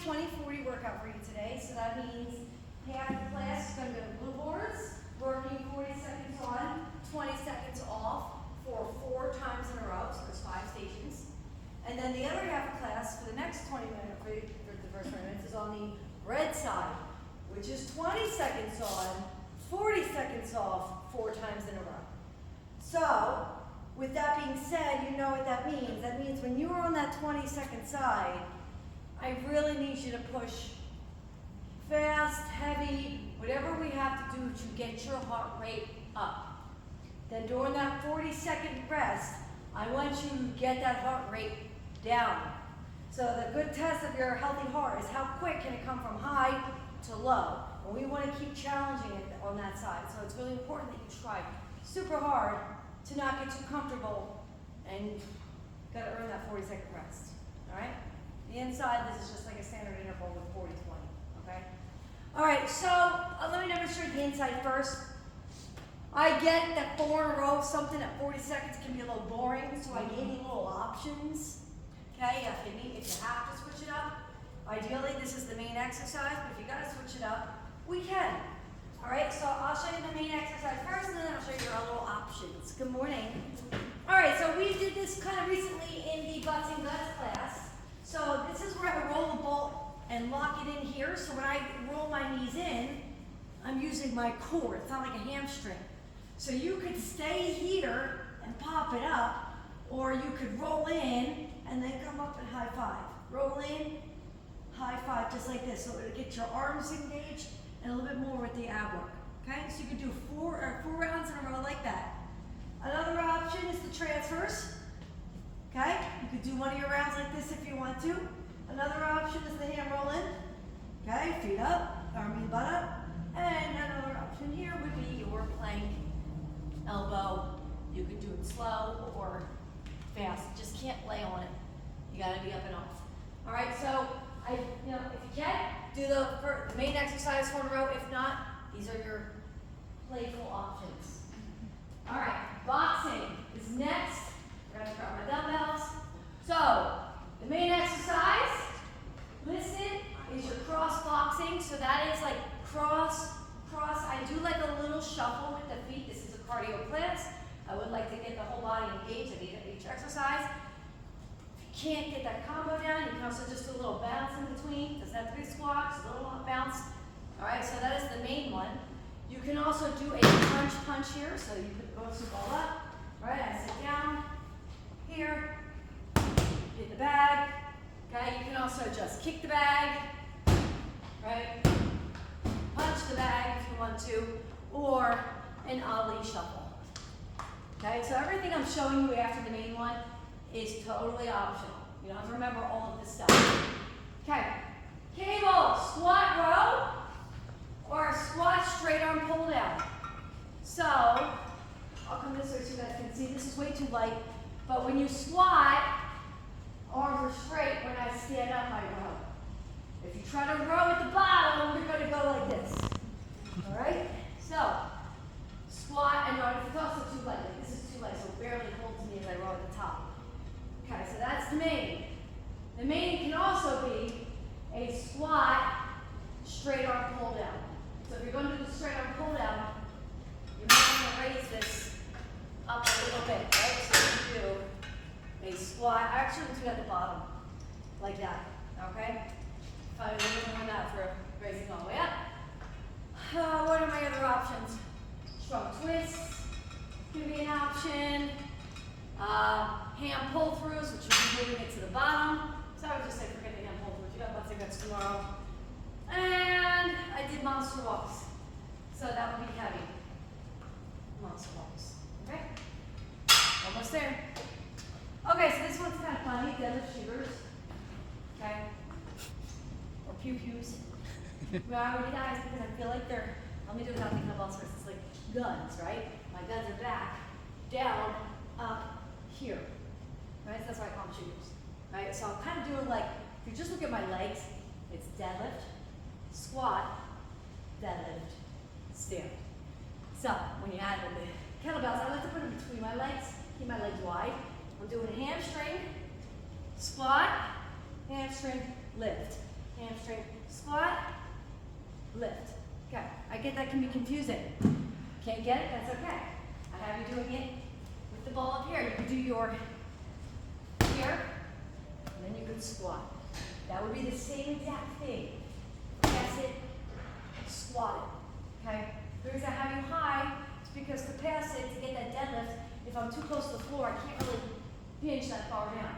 20-40 workout for you today. So that means half the class is going to go glute boards, working 40 seconds on, 20 seconds off for 4 times in a row. So there's 5 stations. And then the other half of class for the next 20 minutes, for the first 20 minutes, is on the red side, which is 20 seconds on, 40 seconds off, 4 times in a row. So, with that being said, you know what that means. That means when you are on that 20-second side, I really need you to push fast, heavy, whatever we have to do to get your heart rate up. Then during that 40-second rest, I want you to get that heart rate down. So the good test of your healthy heart is how quick can it come from high to low. And we want to keep challenging it on that side. So it's really important that you try super hard to not get too comfortable and got to earn that 40-second rest. All right? The inside, this is just like a standard interval with 40-20. Okay? All right, so let me demonstrate the inside first. I get that 4 in a row, something at 40 seconds can be a little boring, so I gave you little options. Okay, if you have to switch it up, ideally this is the main exercise, but if you got to switch it up, we can. All right, so I'll show you the main exercise first, and then I'll show you our little options. Good morning. All right, so we did this kind of recently in the Butts and Guts class. So this is where I roll the ball and lock it in here. So when I roll my knees in, I'm using my core. It's not like a hamstring. So you could stay here and pop it up, or you could roll in and then come up and high five. Roll in, high five, just like this. So it'll get your arms engaged and a little bit more with the ab work. Okay, so you can do 4 rounds in a row like that. Another option is the transfers. Okay, you could do one of your rounds like this if you want to. Another option is the hand roll in. Okay, feet up, arm butt up. And another option here would be your plank, elbow. You could do it slow or fast. Just can't lay on it. You got to be up and off. All right, so if you can, do the main exercise 4 in a row. If not, these are your playful options. All right, boxing is next. We're going to grab my dumbbells. So, the main exercise, listen, is your cross boxing. So that is like cross. I do like a little shuffle with the feet. This is a cardio class. I would like to get the whole body engaged at each exercise. If you can't get that combo down, you can also just do a little bounce in between. Doesn't have to be squats, a little bounce. All right, so that is the main one. You can also do a punch here. So you put the both ball up. All right, I sit down here, hit the bag. Okay, you can also just kick the bag, right? Punch the bag if you want to, or an Ali shuffle. Okay, so everything I'm showing you after the main one is totally optional. You don't have to remember all of this stuff. Okay, cable, squat row, or squat straight arm pull down. So, I'll come this way so you guys can see. This is way too light, but when you squat, arms are straight. When I stand up, I row. If you try to row at the bottom, you're going to go like this. All right? So, squat, and it's also too light. Like, this is too light, so it barely holds me as I row at the top. Okay, so that's the main. The main can also be a squat, straight arm pull down. So if you're going to do the straight arm pull down, you might want to raise this up a little bit, right? So you do a squat. Actually, we'll do it at the bottom, like that. Okay? If I was doing that for raising all the way up. What are my other options? Strong twists can be an option. Hand pull-throughs, which will be moving it to the bottom. So I would just say forget the hand pull-throughs. You got Butts and Guts tomorrow. And I did monster walks. So that would be heavy. Monster walks. Okay? Almost there. Okay, so this one's kind of funny. Deadlift shooters. Okay? Or pew-pews. Well, I would guys because I feel like they're, let me do it without the kettlebells first. It's like guns, right? My guns are back, down, up, here. Right? So that's why I call them shooters. Right? So I'm kind of doing like, if you just look at my legs, it's deadlift, squat, deadlift, stand. So when you add the kettlebells, I like to put them between my legs, keep my legs wide. I'm doing a hamstring, squat, hamstring, lift. hamstring, squat, lift. Okay, I get that can be confusing. Can't get it, that's okay. I have you doing it with the ball up here. You could do your here, and then you could squat. That would be the same exact thing. Pass it, squat it, okay? The reason I have you high is because to pass it, to get that deadlift, if I'm too close to the floor, I can't really hinge that far down.